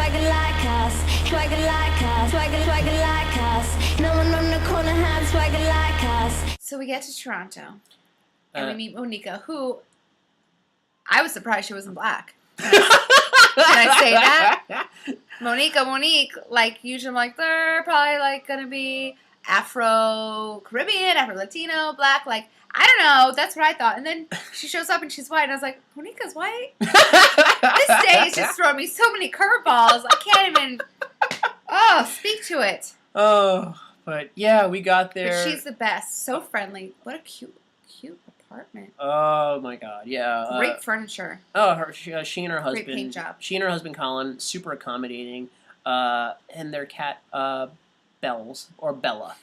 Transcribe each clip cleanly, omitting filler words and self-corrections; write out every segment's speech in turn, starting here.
swagger like us, swagger like us, swagger like us. No one on the corner has swagger like us. So we get to Toronto, and we meet Moniquea, who I was surprised she wasn't black. Can I say that? Monique, like, usually I'm like, they're probably, like, gonna be Afro-Caribbean, Afro-Latino, black, like, I don't know, that's what I thought. And then she shows up and she's white, and I was like, Moniquea's white? This day is just throwing me so many curveballs, I can't even, speak to it. Oh, but yeah, we got there. But she's the best, so friendly. What a cute apartment. Oh my God, yeah. Great furniture. Oh, she and her husband. Great paint job. She and her husband Colin, super accommodating. And their cat Bells or Bella,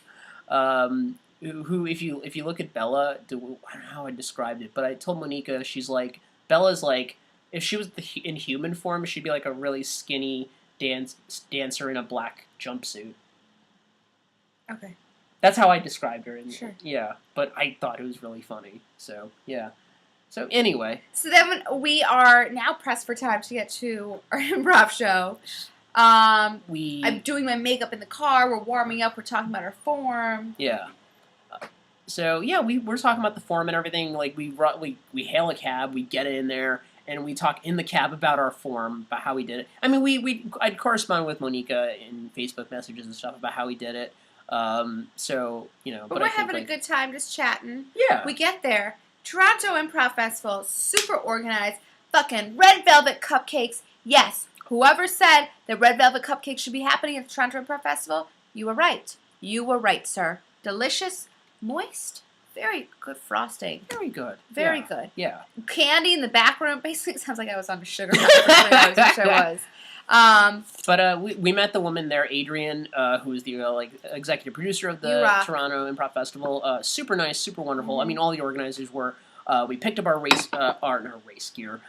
who if you look at Bella, I don't know how I described it, but I told Moniquea she's like Bella's like if she was in human form, she'd be like a really skinny dancer in a black jumpsuit. Okay. That's how I described her. Sure. Yeah, but I thought it was really funny. So, yeah. So, anyway. So then when we are now pressed for time to get to our improv show. I'm doing my makeup in the car. We're warming up. We're talking about our form. Yeah. So, yeah, we're talking about the form and everything. Like, we hail a cab. We get in there. And we talk in the cab about our form, about how we did it. I mean, I'd correspond with Moniquea in Facebook messages and stuff about how we did it. So, you know. But we're having a good time just chatting. Yeah. We get there. Toronto Improv Festival, super organized. Fucking red velvet cupcakes. Yes, whoever said that red velvet cupcakes should be happening at the Toronto Improv Festival, you were right. You were right, sir. Delicious, moist, very good frosting. Very good. Very good. Yeah. Candy in the back room. Basically, it sounds like I was on a sugar rush for 3 hours, which I was. But we met the woman there, Adrian, who is the executive producer of the Toronto Improv Festival. Super nice, super wonderful. Mm-hmm. I mean, all the organizers were. We picked up our race gear.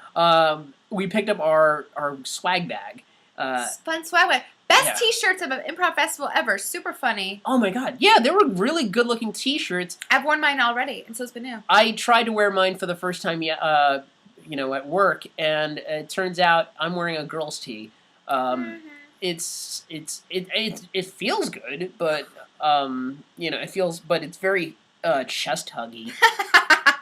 We picked up our swag bag. Fun swag bag. Best T-shirts of an improv festival ever. Super funny. Oh my God! Yeah, they were really good-looking T-shirts. I've worn mine already, and so it's been new. I tried to wear mine for the first time. At work, and it turns out I'm wearing a girl's tee. It feels good, but but it's very chest huggy,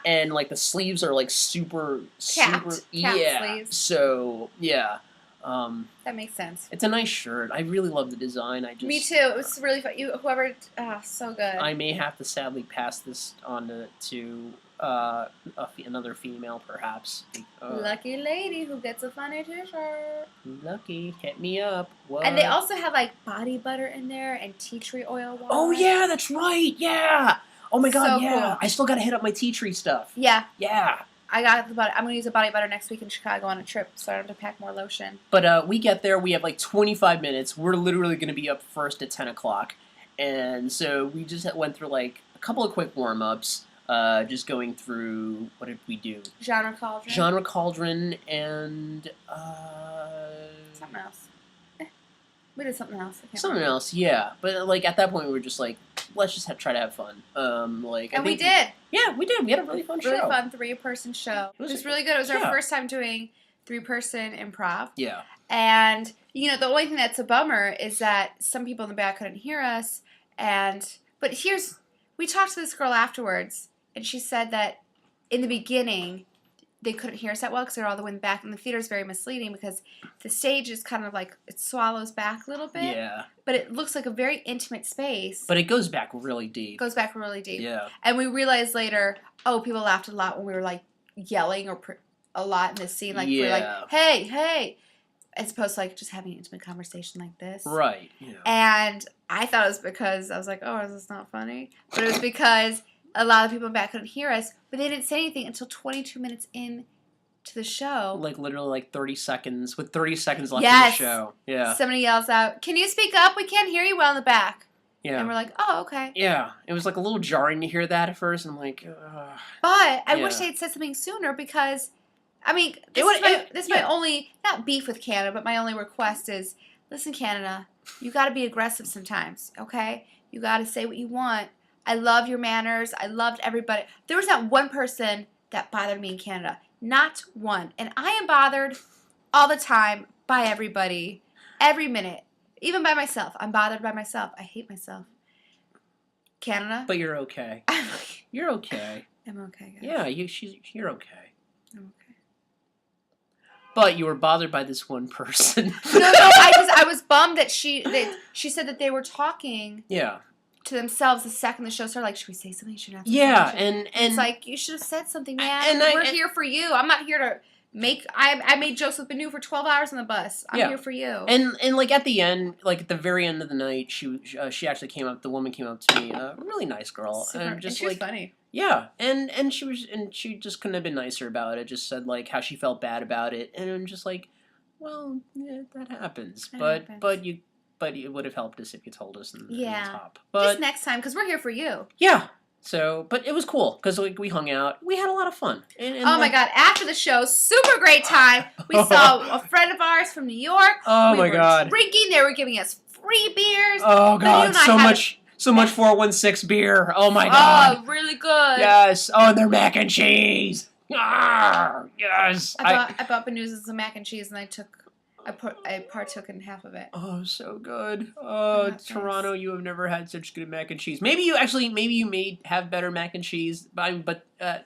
and like the sleeves are like super Capped sleeves. So yeah, that makes sense. It's a nice shirt. I really love the design. Me too. It was really fun. So good. I may have to sadly pass this on to another female, perhaps. Lucky lady who gets a funny T-shirt. Lucky, hit me up. What? And they also have like body butter in there and tea tree oil water. Oh yeah, that's right. Yeah. Oh my God. So yeah. cool. I still gotta hit up my tea tree stuff. Yeah. Yeah. I got the butter. I'm gonna use a body butter next week in Chicago on a trip, so I don't have to pack more lotion. But we get there. We have like 25 minutes. We're literally gonna be up first at 10 o'clock, and so we just went through like a couple of quick warm ups. Just going through, what did we do? Genre Cauldron and something else. We did something else. Something else, yeah. But like at that point, we were just like, let's just try to have fun. We did. Yeah, we did. We had a really fun show. Really fun 3-person show. It was really good. It was our first time doing 3-person improv. Yeah. And the only thing that's a bummer is that some people in the back couldn't hear us. But we talked to this girl afterwards. And she said that in the beginning, they couldn't hear us that well because they're all the way in the back. And the theater is very misleading because the stage is kind of like, it swallows back a little bit. Yeah. But it looks like a very intimate space. But it goes back really deep. Yeah. And we realized later, people laughed a lot when we were like yelling a lot in this scene. Like, we were like, hey. As opposed to like just having an intimate conversation like this. Right. Yeah. And I thought it was because, I was like, is this not funny? But it was because a lot of people in the back couldn't hear us, but they didn't say anything until 22 minutes in to the show. Like literally like 30 seconds, with 30 seconds left in the show. Yeah. Somebody yells out, "Can you speak up? We can't hear you well in the back." Yeah. And we're like, oh, okay. Yeah. It was like a little jarring to hear that at first, and I'm like, But I wish they'd said something sooner because, this is my only, not beef with Canada, but my only request is, listen, Canada, you gotta be aggressive sometimes, okay? You gotta say what you want. I love your manners. I loved everybody. There was not one person that bothered me in Canada. Not one. And I am bothered all the time by everybody. Every minute. Even by myself. I'm bothered by myself. I hate myself. Canada. But you're okay. You're okay. I'm okay, guys. Yeah, you're okay. I'm okay. But you were bothered by this one person. No, I was bummed that she said that they were talking Yeah. to themselves the second the show started. Like, should we say something? Should we not say Yeah, something? and It's like, you should have said something, man. And We're here for you. I'm not here to make... I made jokes with Binu for 12 hours on the bus. I'm here for you. And like at the end, like at the very end of the night, she actually came up. The woman came up to me, a really nice girl, Super, and just and she was funny. Yeah, and she just couldn't have been nicer about it. Just said like how she felt bad about it, and I'm just like, well, yeah, that happens. But it would have helped us if you told us in the top. But just next time, because we're here for you. Yeah. So, but it was cool because like we hung out. We had a lot of fun. And oh my God! After the show, super great time. We saw a friend of ours from New York. Oh we my God! Drinking. They were giving us free beers. Oh God! So much 416 beer. Oh my God! Oh, really good. Yes. Oh, and their mac and cheese. Yes. I bought Benu's mac and cheese, and I partook in half of it. Oh, so good. Oh, Toronto, you have never had such good mac and cheese. Maybe you may have better mac and cheese, but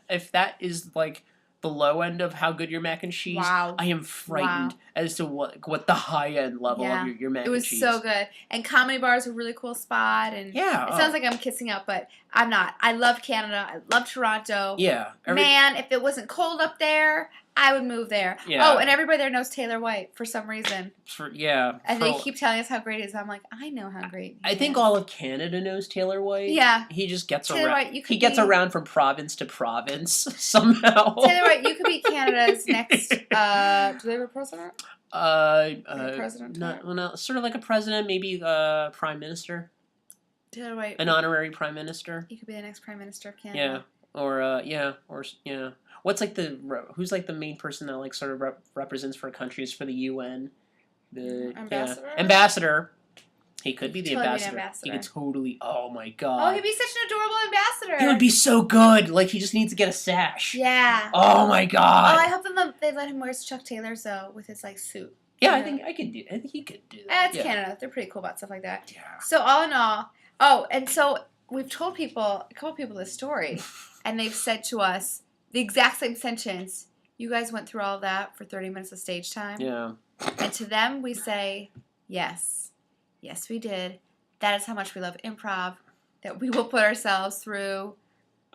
if that is like the low end of how good your mac and cheese, I am frightened as to what the high end level of your mac and cheese. It was so good. And Comedy Bar is a really cool spot. And it sounds like I'm kissing up, but I'm not. I love Canada. I love Toronto. Yeah. Man, if it wasn't cold up there, I would move there. Yeah. Oh, and everybody there knows Taylor White for some reason. And they keep telling us how great he is. I'm like, I know how great he is. I think all of Canada knows Taylor White. Yeah. He just gets Taylor around. White, He gets around from province to province somehow. Taylor White, you could be Canada's next, do they have a president? President? No, sort of like a president, maybe prime minister. Taylor White. An honorary prime minister. You could be the next prime minister of Canada. Yeah. Or what's like who's like the main person that like sort of represents for countries for the UN? The ambassador. Ambassador. He could be the totally ambassador. He could totally. Oh my God. Oh, he'd be such an adorable ambassador. He would be so good. Like he just needs to get a sash. Yeah. Oh my God. Oh, I hope they let him wear Chuck Taylors though with his like suit. Yeah, I think he could do that. It's Canada. They're pretty cool about stuff like that. Yeah. So all in all, and so we've told a couple people this story, and they've said to us the exact same sentence. You guys went through all of that for 30 minutes of stage time. Yeah. And to them, we say, yes. Yes, we did. That is how much we love improv, that we will put ourselves through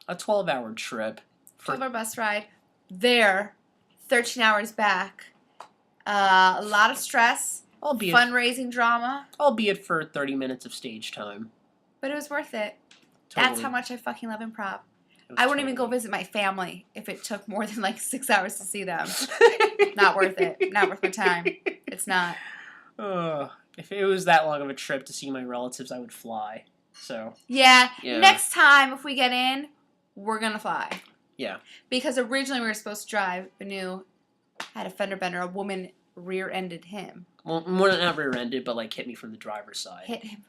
a 12-hour trip. 12-hour bus ride. There, 13 hours back. A lot of stress. Fundraising drama. Albeit for 30 minutes of stage time. But it was worth it. Totally. That's how much I fucking love improv. I wouldn't even go visit my family if it took more than like 6 hours to see them. Not worth it. Not worth my time. It's not. If it was that long of a trip to see my relatives, I would fly. So. Yeah. Next time, if we get in, we're going to fly. Yeah. Because originally we were supposed to drive. Binu had a fender bender. A woman rear-ended him. Well, more than not rear-ended, but like hit me from the driver's side. Hit him.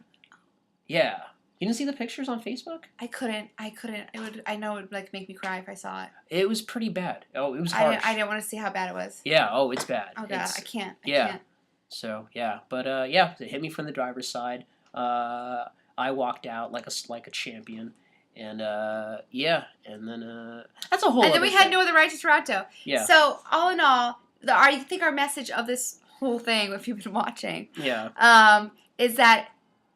Yeah. You didn't see the pictures on Facebook? I couldn't. I know it would like make me cry if I saw it. It was pretty bad. Oh, it was harsh. I didn't want to see how bad it was. Yeah. Oh, it's bad. Oh God, I can't. I yeah. can't. So yeah, but it hit me from the driver's side. I walked out like a champion, and and then that's a whole. And then we had no other right to Toronto. Yeah. So all in all, I think our message of this whole thing, if you've been watching, is that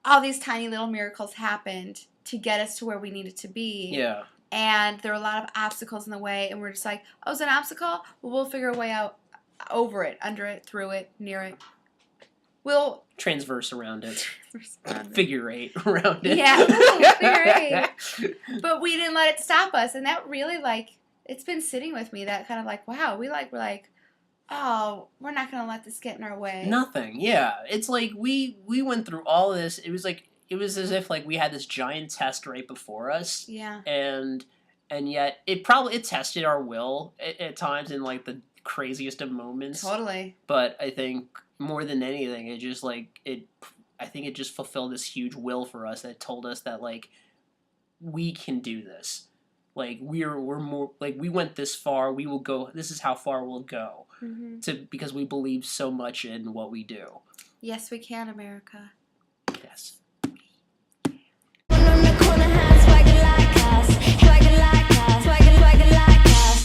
all these tiny little miracles happened to get us to where we needed to be. Yeah. And there were a lot of obstacles in the way, and we're just like, oh, it's an obstacle? Well, we'll figure a way out over it, under it, through it, near it. We'll transverse around it. Figure eight around it. Yeah, figure eight. But we didn't let it stop us, and that really it's been sitting with me. That kind of wow, we're like, oh, we're not gonna let this get in our way. Nothing. Yeah, it's like we went through all this. It was as if we had this giant test right before us. Yeah. And yet it tested our will at times in the craziest of moments. Totally. But I think more than anything, it just I think it just fulfilled this huge will for us that told us that we can do this. We're more we went this far, we will go. This is how far we'll go. Mm-hmm. because we believe so much in what we do. Yes, we can, America.